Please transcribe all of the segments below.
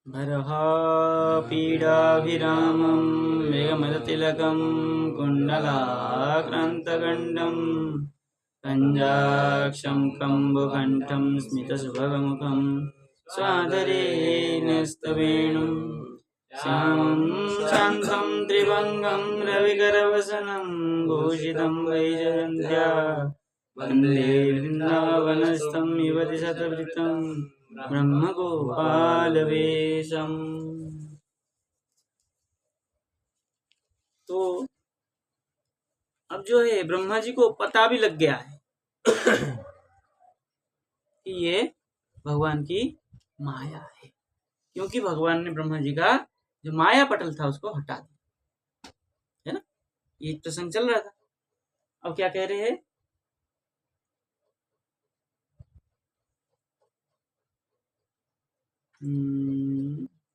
भरः पीडाभिरामं मेघमदतिलकं कुण्डलाक्रान्तगण्डं कञ्जाक्षं कम्बुकण्ठं स्मितसुभगमुखं स्वाधरेण स्तवेणुं श्यामं शान्तं त्रिभङ्गं रविकरवसनं भूषितं वैजयन्त्या वन्दे वृन्दावनस्थं युवति शतवृतं ब्रह्मगोपालवेशम। तो अब जो है ब्रह्मा जी को पता भी लग गया है कि ये भगवान की माया है, क्योंकि भगवान ने ब्रह्मा जी का जो माया पटल था उसको हटा दिया, है ना। ये प्रसंग चल रहा था। अब क्या कह रहे हैं?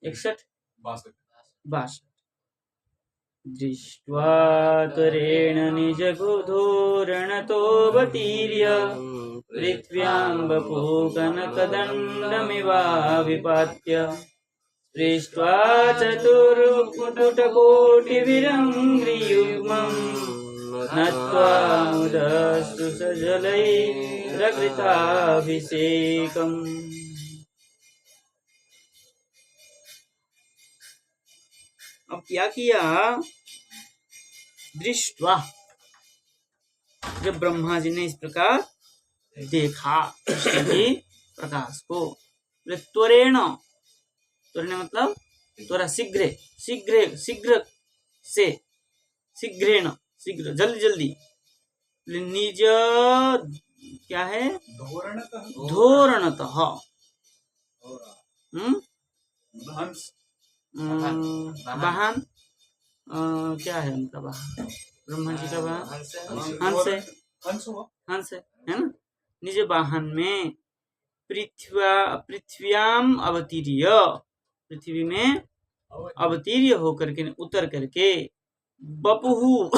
61 62 दृष्ट्वा त्वरेण निजगुधोरणतोऽवतीर्य पृथ्व्यां वपुकनकदण्डमिवाभिपात्य दृष्ट्वा चतुर्मुकुटकोटिविरङ्घ्रियुग्मं नत्वा मुदस्तु सजलैरकृताभिषेकम्। अब क्या किया? दृष्ट्वा, जब ब्रह्मा जी ने इस प्रकार देखा कृष्ण जी प्रकाश को, त्वरेण, त्वरेण मतलब त्वरा, शीघ्र शीघ्र शीघ्र से, शीघ्रेण शीघ्र जल्दी जल्दी, निज क्या है? धोरणतः वाहन, क्या है उनका वाहन? ब्रह्मा जी का वाहन हंस है ना। निज वाहन में पृथ्व्याम अवतीर्य, पृथ्वी में अवतीर्य होकर के, उतर करके, बपुहु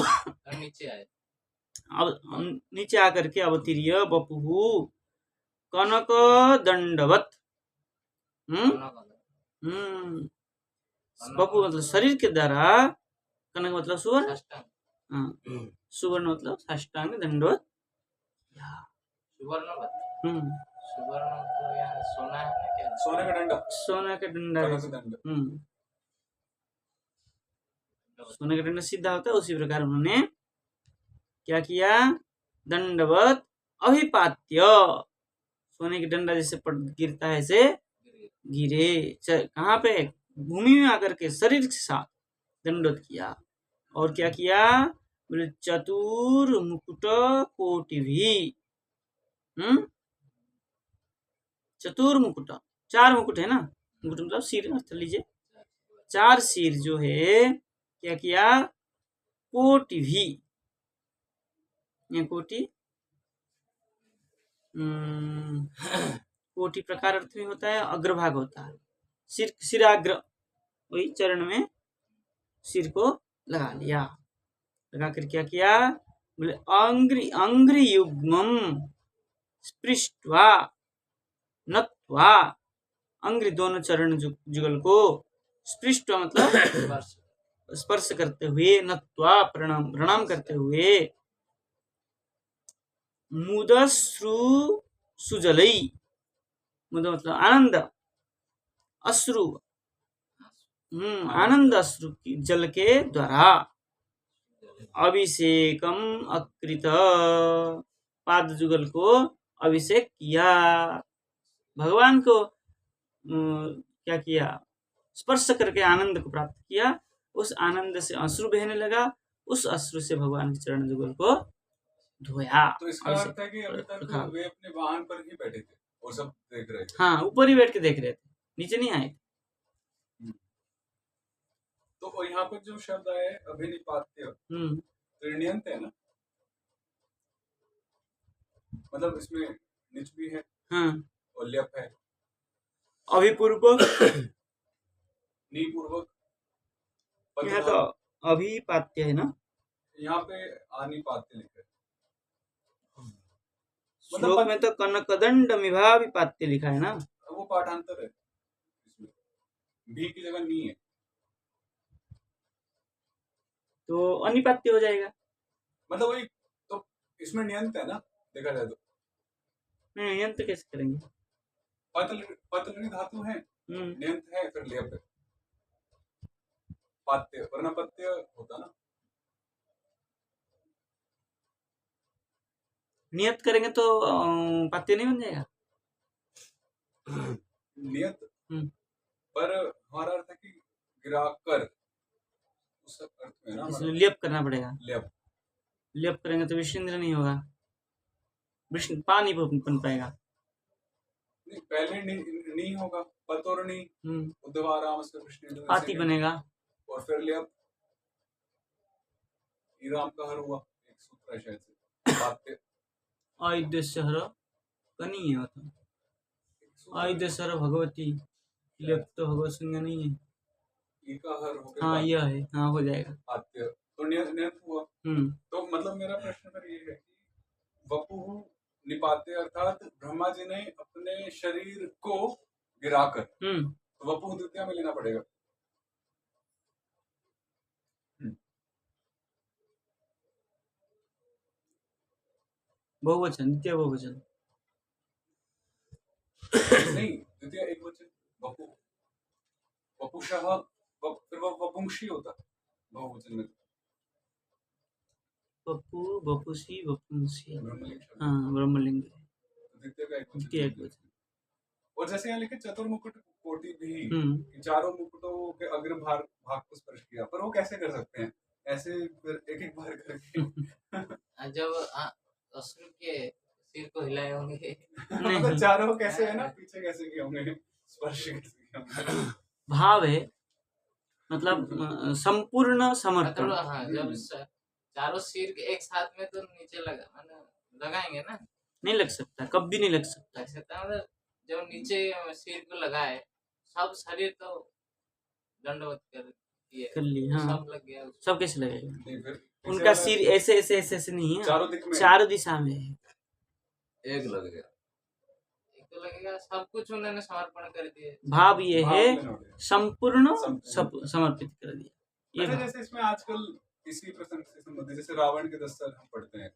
नीचे आकर के अवतीर्य, बपुहु कनक दंडवत, बपु मतलब शरीर के द्वारा, कनक मतलब सुवर्ण, सुवर्ण मतलब साष्टांग दंडवत, सोना का डंडा, सोने का डंडा सीधा होता है, उसी प्रकार उन्होंने क्या किया? दंडवत अभिपात्य, सोने की डंडा जैसे गिरता है ऐसे गिरे, कहाँ पे? भूमि में आकर के शरीर के साथ दंडवत किया। और क्या किया? बोले चतुर्मुकुट कोटि भी, चतुर्मुकुट, 4 मुकुट है ना, मुकुट मतलब सिर, अर्थ लीजिए, 4 सिर जो है, क्या किया? कोटि भी, ये कोटि कोटि प्रकार अर्थ में होता है, अग्रभाग होता है, सिर, सिराग्र, वही चरण में सिर को लगा लिया, लगा कर क्या किया? बोले अंग्रि युग्मम स्पृष्ट्वा नत्वा, अंग्रि दोनों चरण जुगल को, स्पृष्ट्वा मतलब स्पर्श करते हुए, नत्वा प्रणाम करते हुए, मुदश्रु सुजलई, मुद मतलब आनंद, अश्रु, आनंद अश्रु की जल के द्वारा, अभिषेकम अकृत, पाद जुगल को अभिषेक किया, भगवान को क्या किया? स्पर्श करके आनंद को प्राप्त किया, उस आनंद से अश्रु बहने लगा, उस अश्रु से भगवान के चरण जुगल को धोया। तो इसका अर्थ है कि अभी तक वे अपने वाहन पर ही बैठे थे और सब देख रहे थे। हाँ, ऊपर ही बैठ के देख रहे थे, नीचे नहीं आए। तो यहाँ पर जो शब्द है अभिनिपात्य, त्रिण्यंत है ना, मतलब इसमें निच भी है, और ल्यप है, अभिपूर्वक निपूर्वक, यहाँ तो अभिपात्य है ना, यहाँ पे अनिपात्य लिखा है, श्लोक में तो कनकदंड मिभाभिपात्य लिखा है ना, वो पाठांतर है इसमें। भी की जगह नी है, तो अनिपात्य हो जाएगा। मतलब वही तो, इसमें नियंत है ना देखा जाए तो। नहीं, यंत्र कैसे करेंगे? पतलनी धातु है, नियंत है, फिर लेप है, पात्य वरना पत्य होता ना। नियत करेंगे तो पात्य नहीं बन जाएगा। नियत पर हमारा अर्थ है कि गिरा कर, उस अर्थ में ना इसमें लेप करना पड़ेगा। लेप लेप करेंगे तो विश्वेंद्र नहीं होगा, विष्णु पानी बन पाएगा। नहीं, पहले नी होगा, पत और नी, उद्वाराम से विष्णु पाती बनेगा, और फिर लेप राम का हर हुआ, एक सूत्र है शायद से, पात्य आयुधेश्वर कनी है, मतलब आयुधेश्वर भगवती, लेप तो भगवत सिंह नहीं है। ई का हर हो गया, हाँ यह है, हाँ हो जाएगा। पात्य तो नियत हुआ। तो मतलब मेरा प्रश्न फिर ये है कि वपुः निपात्य अर्थात ब्रह्मा जी ने अपने शरीर को गिराकर, तो वपुः द्वितीया में लेना पड़ेगा। बहुवचन, द्वितीय बहुवचन नहीं, द्वितीय एक वचन, वपु, वपुषः, फिर वो वपुंषी होता बहुवचन में। वपु, वपुषी, वपुंसी, ब्रह्मलिंग, हाँ ब्रह्मलिंग, द्वितीय का द्वितीय एक वचन। और जैसे यहाँ लिखे चतुर्मुकुट कोटि भी, कि चारों मुकुटों के भाग को स्पर्श किया, पर वो कैसे कर सकते हैं ऐसे, फिर एक एक बार करके जब असुर के सिर को हिलाए होंगे मतलब चारों कैसे है ना, पीछे कैसे किए होंगे, स्पर्श कैसे किए होंगे। भाव है, मतलब संपूर्ण समर्पण। हाँ, जब चारों सिर के एक साथ में तो नीचे लगाएंगे ना, नहीं लग सकता, कभी नहीं लग सकता। मतलब जब नीचे सिर को लगाए, सब शरीर तो दंडवत कर ली, हाँ, सब लग गया, सब कैसे लगेगा? उनका सिर ऐसे ऐसे ऐसे ऐसे नहीं है, चारों दिशा में है, एक लग गया, एक तो लगेगा, सब कुछ उन्होंने समर्पण कर दिया। भाव ये है संपूर्ण समर्पित कर दिया। ये जैसे इसमें आजकल इसी प्रसंग से संबंधित, जैसे रावण के 10 सर हम पढ़ते हैं,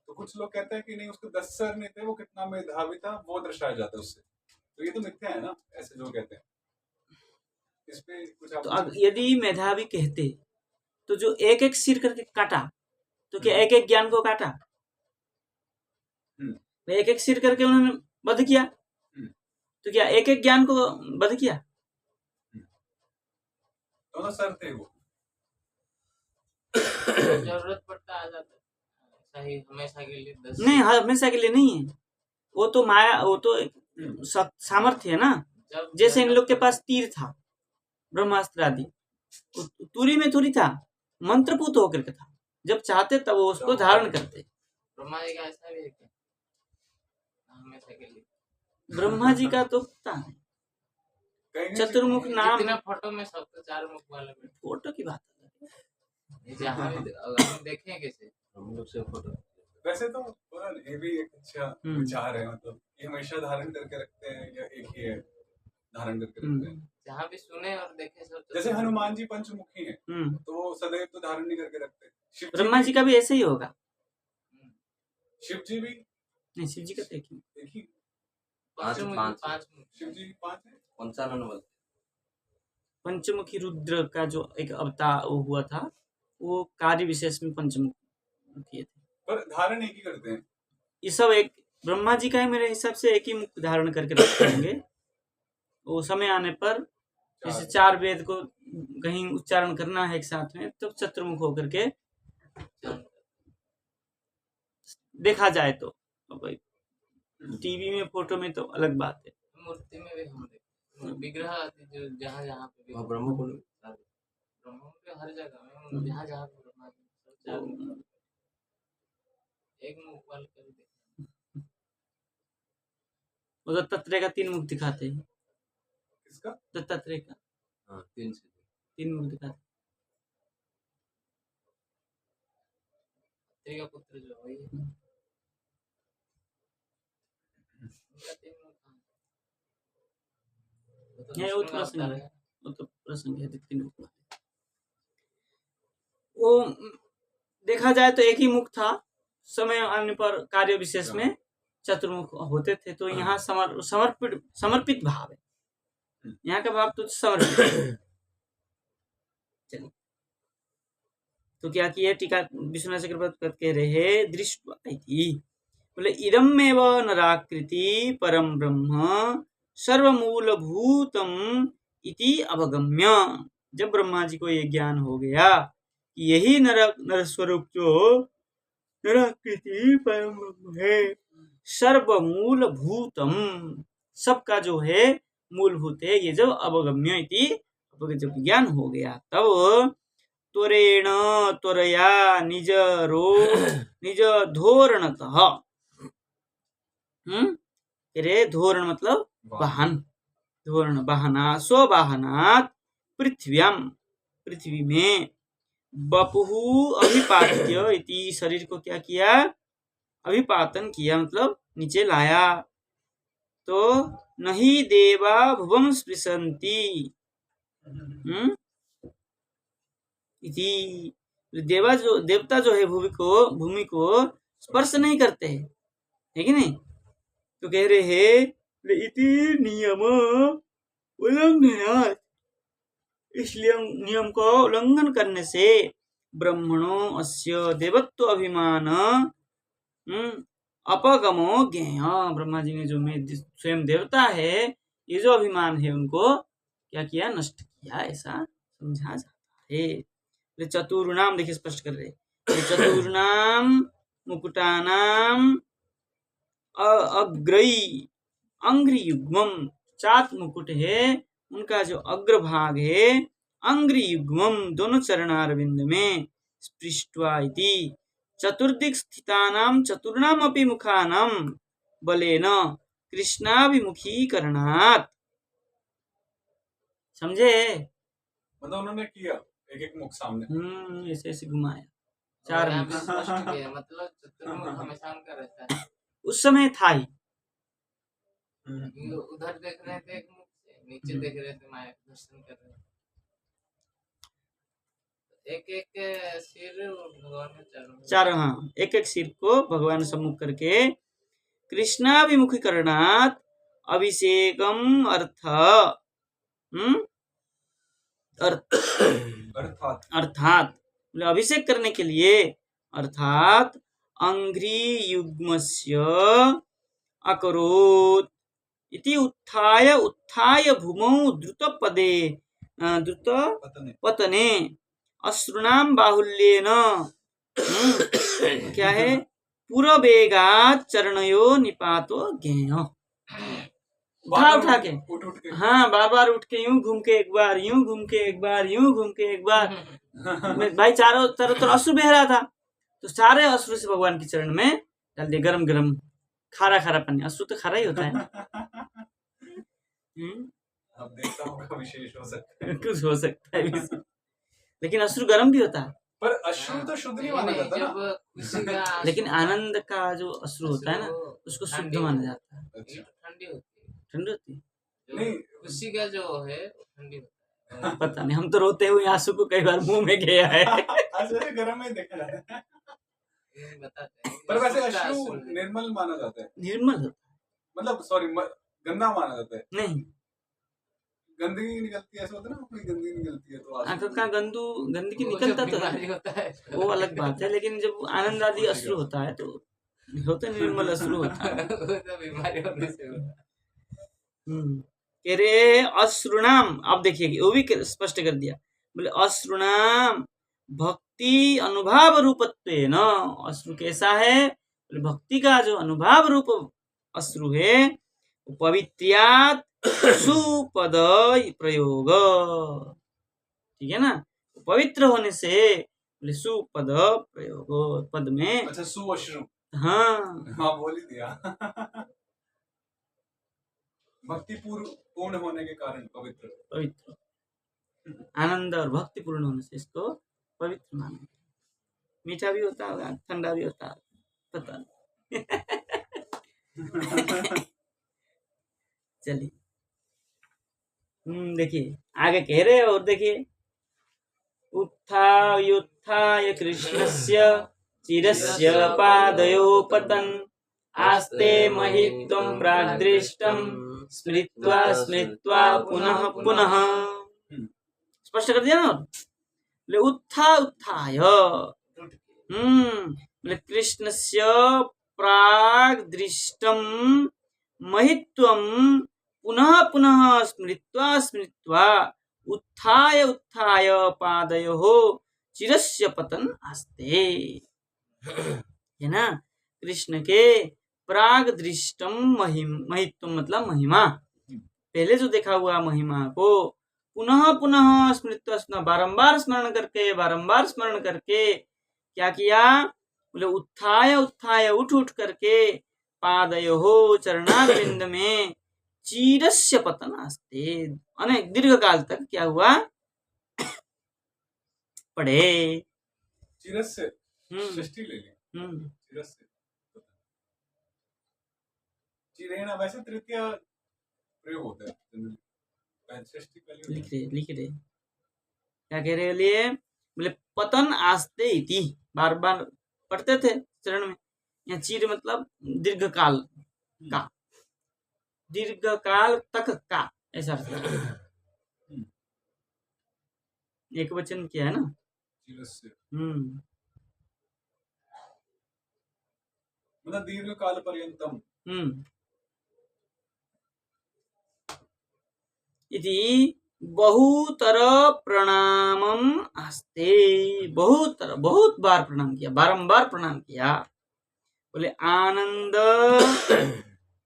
तो कुछ लोग कहते हैं कि नहीं, उसके 10 सर नहीं थे, वो कितना मेधावी था वो दर्शाया जाता है उससे, तो ये तो मिथ्या है ना, ऐसे जो कहते हैं। इस पे कुछ आप तो यदि मेधावी कहते तो जो एक एक सिर करके काटा, तो क्या एक एक ज्ञान को काटा? एक एक सिर करके उन्होंने वध किया, तो क्या एक एक ज्ञान को वध किया? तो सर थे वो, जरूरत पड़ता आ जाता सही, हमेशा के लिए 10 नहीं, हमेशा के लिए नहीं है, वो तो माया, वो तो सामर्थ्य है ना। जैसे इन लोग के पास तीर था, ब्रह्मास्त्र आदि, तुरी में थोड़ी था, मंत्रपूत होकर के था, जब चाहते तब वो उसको धारण करते। ब्रह्मा जी का ऐसा भी है क्या? हमेशा के लिए ब्रह्मा जी का तो पता नहीं, चतुर्मुख नाम, जितना फोटो में सब तो 4 मुख वाले, फोटो की बात है, जहाँ हम देखें कैसे हम लोग से फोटो। वैसे तो ये भी एक अच्छा विचार है, मतलब ये हमेशा धारण करके रखते हैं या एक ही है धारण करके रखते हैं? जहाँ भी सुने और देखे सब, जैसे हनुमान जी पंचमुखी हैं, तो वो सदैव तो धारण नहीं करके रखते। ब्रह्मा जी का भी ऐसे ही होगा। शिव जी भी नहीं, शिव जी का तो एक ही, 5 शिव जी 5 है, 55 पंचमुखी रुद्र का जो एक अवतार वो हुआ था, वो कार्य विशेष में पंचमुखी थे, पर धारण एक ही करते हैं। ये सब एक ब्रह्मा जी का है, मेरे हिसाब से एक ही मुख धारण करके रखते होंगे। वो समय आने पर जैसे 4 वेद को कहीं उच्चारण करना है एक साथ में, तो चतुर्मुख होकर के देखा जाए तो, भाई टीवी में फोटो में तो अलग बात है, मूर्ति में भी हम विग्रह जो जहाँ जहाँ पे ब्रह्म को हर जगह में जहाँ जहाँ पे ब्रह्मा एक मुख वाले कर दे, उधर दत्तात्रेय का 3 मुख दिखाते हैं। किसका? दत्तात्रेय का, हाँ, 3 मुख दिखाते। का पुत्र जो वही है, वो थोड़ा सा वो तो प्रसंग है तीन मुख वाले। वो देखा जाए तो एक ही मुख था, समय आने पर कार्य विशेष में चतुर्मुख होते थे। तो यहाँ समर्पित भाव है, यहाँ का भाव तो समर्पित। चलिए, तो क्या किया टीका विश्वनाथ चक्रवर्ती कह रहे दृष्टवा इति, बोले इदमेव नराकृति परम ब्रह्म सर्वमूलभूतम इति अवगम्य। जब ब्रह्मा जी को ये ज्ञान हो गया कि यही नर स्वरूप जो नराकृति परम ब्रह्म है, सर्वमूलभूतम, सबका जो है मूलभूत है, ये जब अवगम्य इति, जब ज्ञान हो गया तब त्वरेण त्वरया निज धोरणतः, रे धोरण मतलब वाहन, धोरण वाहना स्ववाहनात् पृथ्व्याम, पृथ्वी में बपुहु अभिपात्य इति, शरीर को क्या किया, अभिपातन किया मतलब नीचे लाया। तो नहीं देवा भुवम स्पृशन्ति इति, देवता जो है भूमि को स्पर्श नहीं करते है कि नहीं। तो कह रहे हैं इति नियम उल्लंघनात्, इसलिए नियम को उल्लंघन करने से ब्रह्मणो अस्य देवत्व अभिमान अपगमो ज्ञेय, ब्रह्मा जी ने जो मैं स्वयं देवता है, ये जो अभिमान है उनको क्या किया, नष्ट किया, ऐसा समझा जाता है। चतुर्णाम देखिए स्पष्ट कर रहे, चतुर्णाम मुकुटानाम अग्रई अंग्रि युग्मम, 4 मुकुट है उनका जो अग्रभाग है अंग्रि युग्मम, दोनों चरणारविंद में स्पृष्ट्वा इति, चतुर्दिक स्थितानाम चतुर्णाम अपि मुखानाम बलेन कृष्णाभिमुखीकरणात्। समझे, मतलब उन्होंने किया एक एक मुख सामने, ऐसे ऐसे घुमाया, 4 मुख। मतलब चतुर्मुख हमेशा उनका रहता है, उस समय था ही। उधर देख रहे थे एक मुख से, नीचे देख रहे थे माया दर्शन कर रहे थे, एक एक सिर भगवान में 4, हाँ, एक एक सिर को भगवान सम्मुख करके कृष्णाभिमुखीकरणात् अभिषेकम अर्थात अभिषेक करने के लिए, अर्थात अंघ्रि युग्मस्य अकरोत् इति उत्थाय भूमौ द्रुत पतने अश्रुणाम बाहुल्येन क्या है, पूर्ववेगात् चरणयो निपातो ज्ञेय, उठा के, हाँ बार उठ के यूं घूम के एक बार, यूं घूम के एक बार, यूं घूम के एक बार। भाई चारों तरफ तो अश्रु बह रहा था, तो सारे अश्रु से भगवान के चरण में डाल दिए, गरम गरम खारा पानी, अश्रु तो खारा ही होता है। अब देखता हूँ विशेष हो सकता है, कुछ हो सकता है, लेकिन अश्रु गरम भी होता है। पर अश्रु तो शुद्ध नहीं माना जाता ना, लेकिन आनंद का जो अश्रु होता है ना, उसको शुद्ध माना जाता है। ठंडी ठंडी होती है नहीं, खुशी का जो है ठंडी होता है, पता नहीं, हम तो रोते हुए आंसू को कई बार मुंह में गया है। गरम में देखा जाता है, बताते हैं। पर वैसे अश्रु निर्मल माना जाता है, निर्मल होता है, मतलब सॉरी गंदा माना जाता है, नहीं गंदगी निकलती है, ऐसा होता है ना, अपनी गंदगी निकलती है तो आंखों का गंदगी निकलता तो है, वो अलग बात है, लेकिन जब आनंद आदि अश्रु होता है तो होता निर्मल अश्रु होता है। बीमारी होने से कह रहे अश्रुणाम, अब देखिए वो भी स्पष्ट कर दिया, बोले अश्रुणाम भक्ति अनुभाव रूपत्वेन, अश्रु कैसा है, बोले भक्ति का जो अनुभाव रूप अश्रु है, पवित्र्यात् सुपद प्रयोग, ठीक है ना, पवित्र होने से बोले सुपद प्रयोग, पद में अच्छा सुअश्रु, हाँ बोल ही दिया। भक्ति पूर्ण होने के कारण पवित्र, आनंद और भक्ति पूर्ण होने से इसको पवित्र माना। मीठा भी होता होगा, ठंडा भी होता है, पता नहीं। चलिए देखिए आगे कह रहे हैं और देखिए, उत्थाय कृष्णस्य चिरस्य पादयो पतन् आस्ते महित्वं प्राग्दृष्टं स्मृत्वा स्मृत्वा पुनः पुनः। स्पष्ट कर दिया ना। बोले उत्थाय बोले कृष्णस्य प्राग्दृष्टं महित्वं पुनः पुनः स्मृत्वा स्मृत्वा उत्थाय उत्थाय पादयोः चिरस्य पतन आस्ते। है ना, कृष्ण के प्राग दृष्टम महित्व मतलब महिमा, पहले जो देखा हुआ महिमा को पुनः पुनः स्मृत्वा बारंबार स्मरण करके क्या किया? बोले उत्थाय उत्थाय उठ उठ करके पादयोः चरणारविंद में चीरस्य पतन आस्ते अनेक दीर्घ काल तक क्या हुआ? पढ़े। चिरस्य षष्ठी ले ली। चिरस्य चिरेण वैसे तृतीय प्रयोग होता है जनरली, षष्ठी पहले लिख रहे क्या कह रहे लिए? बोले पतन आस्ते इति बार बार पढ़ते थे चरण में। यहाँ चीर मतलब दीर्घ काल का, दीर्घ काल तक का ऐसा अर्थ है। एक वचन क्या है ना, मतलब दीर्घ काल पर्यंतम। इति बहुतर प्रणामम आस्ते, बहुत बार प्रणाम किया, बारंबार प्रणाम किया। बोले आनंद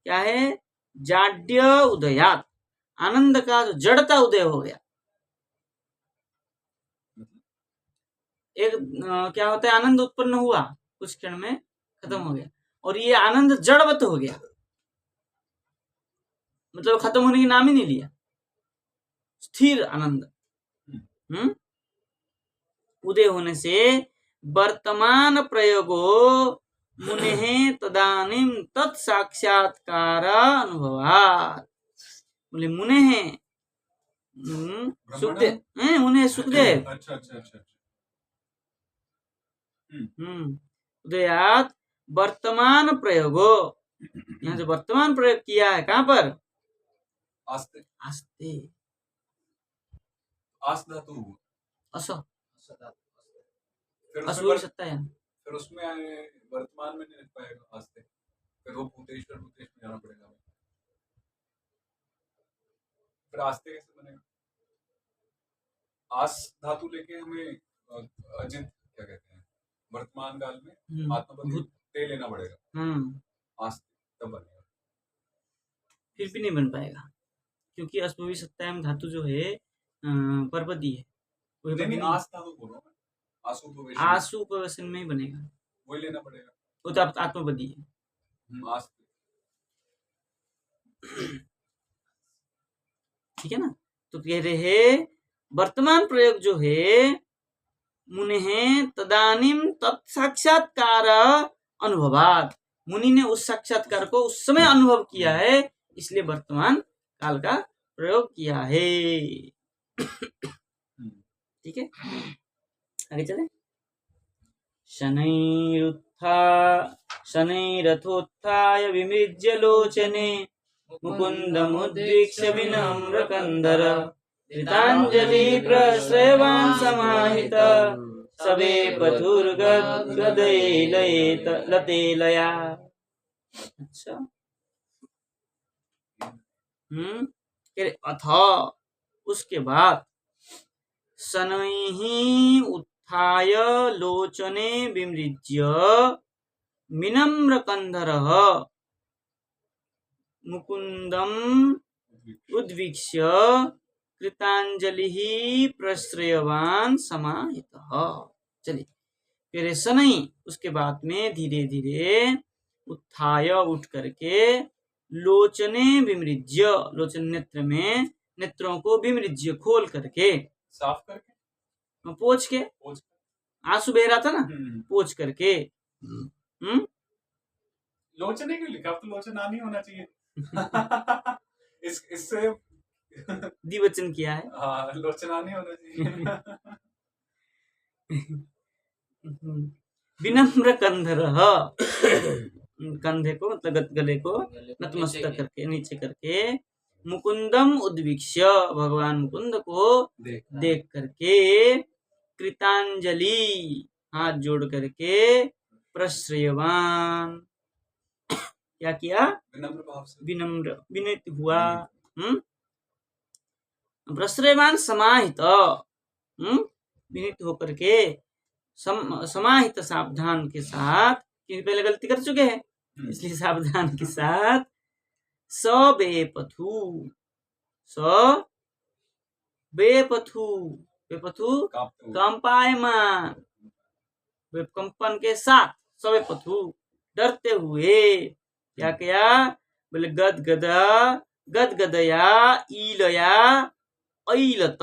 क्या है? जाड्य उदयात, आनंद का जो जड़ता उदय हो गया। एक क्या होता है? आनंद उत्पन्न हुआ, कुछ क्षण में खत्म हो गया, और ये आनंद जड़वत हो गया, मतलब खत्म होने की नाम ही नहीं लिया, स्थिर आनंद। उदय होने से वर्तमान प्रयोगो मुनेः तदानीं तत्साक्षात्कार अनुभवात्। बोले मुनेः सुखदेव, मुने सुखदेव। अच्छा। उदयात वर्तमान प्रयोगो, यहाँ जो वर्तमान प्रयोग किया है कहाँ पर? आस्ते। आस्ते आस धातु असो फिर उसमें वर्तमान में नहीं लिख पाएगा आस्ते, फिर वो भूतेश्वर में जाना पड़ेगा। फिर आस्ते कैसे बनेगा? आस धातु लेके हमें अजित क्या कहते हैं वर्तमान काल में आत्मपति ते लेना पड़ेगा। आस्ते तब बनेगा, फिर भी नहीं बन पाएगा, क्योंकि अस्मभि सत्तायाम धातु जो है परपदी है। नहीं आस धातु बोलो, आसु उपवेशन में ही बनेगा, वही लेना पड़ेगा, वो तो आत्मपदी है। आस ठीक है ना। तो कह रहे हैं वर्तमान प्रयोग जो है मुनेः तदानीं तत्साक्षात्कार अनुभवात्, मुनि ने उस साक्षात्कार को उस समय अनुभव किया है, इसलिए वर्तमान काल का प्रयोग किया है। ठीक है, आगे चले। शनैरथोत्थाय विमृज्य लोचने मुकुन्दमुद्वीक्ष्य विनम्रकन्धर कृताञ्जलि प्रश्रयवान् समाहित सबे पथुर्गदलया। अच्छा, अथ उसके बाद शनैः उत्थाय लोचने विमृज्य विनम्रकन्धरः मुकुन्दम् उद्वीक्ष्य कृतांजलि प्रश्रयवान समाहितः। चलिए, फिर शनै उसके बाद में धीरे धीरे उत्थाय उठ करके लोचने विमृज्य, लोचन नेत्र में नेत्रों को विमृज्य खोल करके, साफ करके, पोंछ के, आंसू बह रहा था ना, पोंछ करके। लोचने क्यों लिखा? अब तो लोचन नहीं होना चाहिए। इससे द्विवचन किया है। हाँ, लोचना नहीं होना चाहिए। विनम्र कंधरः, कंधे को मतलब गले को गले को नतमस्तक नीचे करके नीचे करके, मुकुंदम उद्वीक्ष्य, भगवान मुकुंद को देख करके, कृतांजलि, हाथ जोड़ करके, प्रश्रयवान, क्या किया, विनम्र भाव से विनम्र विनीत हुआ, प्रश्रयवान समाहित, विनीत होकर के, समाहित सावधान के साथ, क्योंकि पहले गलती कर चुके हैं इसलिए सावधान के साथ, बेपथु, बेपथु, बेपथु कंपायमान, कंपन के साथ, बेपथु, डरते हुए, क्या किया, बोले गदगदा, गदगदया, ईलया, ऐलत,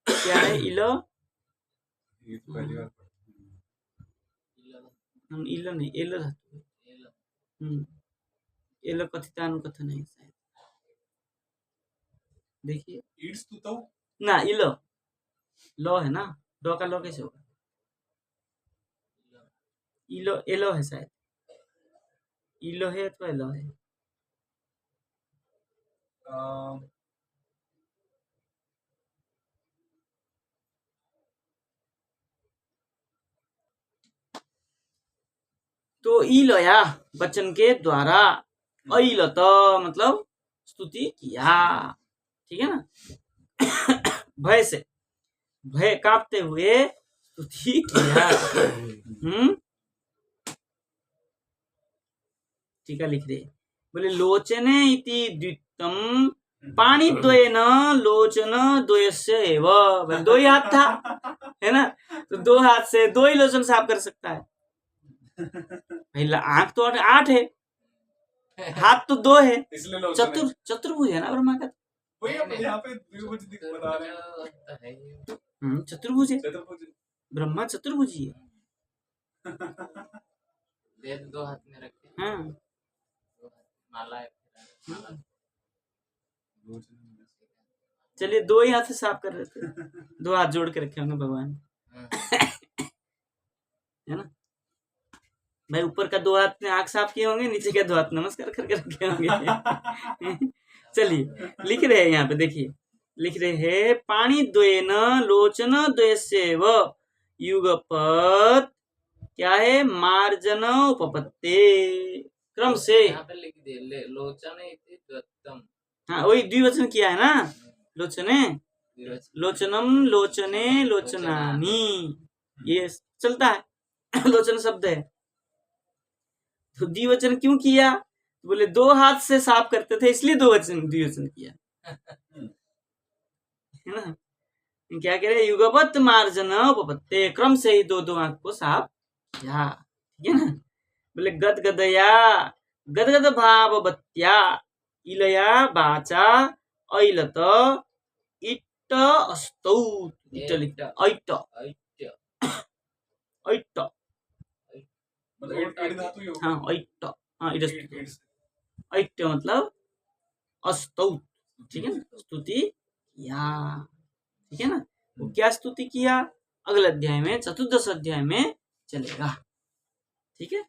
क्या है इलो, ये तो पहली बार इलो नहीं, एलो धातु है। एलो कथितानुकथन है शायद, देखिए ईड्स तो ना, इलो लो है ना, दो का लो कैसे होगा, इलो एलो है शायद, इलो है अथवा एलो है, तो इलया वचन के द्वारा, ऐलत मतलब स्तुति किया, ठीक है ना, भय से, भय कांपते हुए स्तुति किया। ठीक है, लिख दे, बोले लोचने इति द्वित्वम पाणिद्वयेन लोचन द्वयस्य एव, दो ही हाथ था, है ना, तो दो हाथ से दो ही लोचन साफ कर सकता है। आंख तो 8 है, हाथ तो 2 है, इसलिए चतुर्भुज है ना ब्रह्मा का, वही अब यहाँ पे द्विभुज बता रहे हैं। चतुर्भुज है, चतुर्भुज ब्रह्मा चतुर्भुजी है। वेद 2 हाथ में रखे, हाँ, माला है, चलिए 2 ही हाथ से साफ कर रहे थे, 2 हाथ जोड़ के रखे होंगे भगवान, है ना भाई, ऊपर का 2 हाथ में आंख साफ किए होंगे, नीचे के 2 हाथ नमस्कार करके रखे होंगे। चलिए लिख रहे हैं यहाँ पे, देखिए लिख रहे हैं, पाणी द्वयेन लोचन द्वयस्यैव युगपत्, क्या है, मार्जन उपपत्ते, क्रम से, यहाँ पे लिख दे लोचन इति द्वत्तम, हाँ वही द्विवचन किया है ना, लोचने, लोचनम, लोचने, लोचनानी, ये चलता है, लोचन शब्द है, तो द्विवचन क्यों किया, बोले 2 हाथ से साफ करते थे इसलिए द्विवचन किया, है ना, क्या कह रहे, युगपत मार्जन उपपत्ते, क्रम से ही 2 आंख को साफ किया, ठीक है ना, बोले गदगदया, गदगद भाववत्या, इलया वाचा, ऐलत, इट्ट अस्तौ, इट्ट लिखता, ऐट्ट, ऐट्ट, हाँ ऐट्ट, हाँ ऐट्ट मतलब अस्तौ, ठीक है ना, स्तुति किया, ठीक है ना, वो क्या स्तुति किया, अगले अध्याय में, चतुर्दश अध्याय में चलेगा, ठीक है।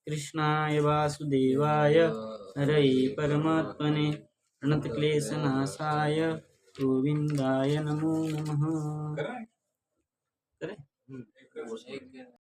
कृष्णाय वासुदेवाय हरये परमात्मने प्रणतक्लेशनाशाय गोविन्दाय नमो नमः। करें?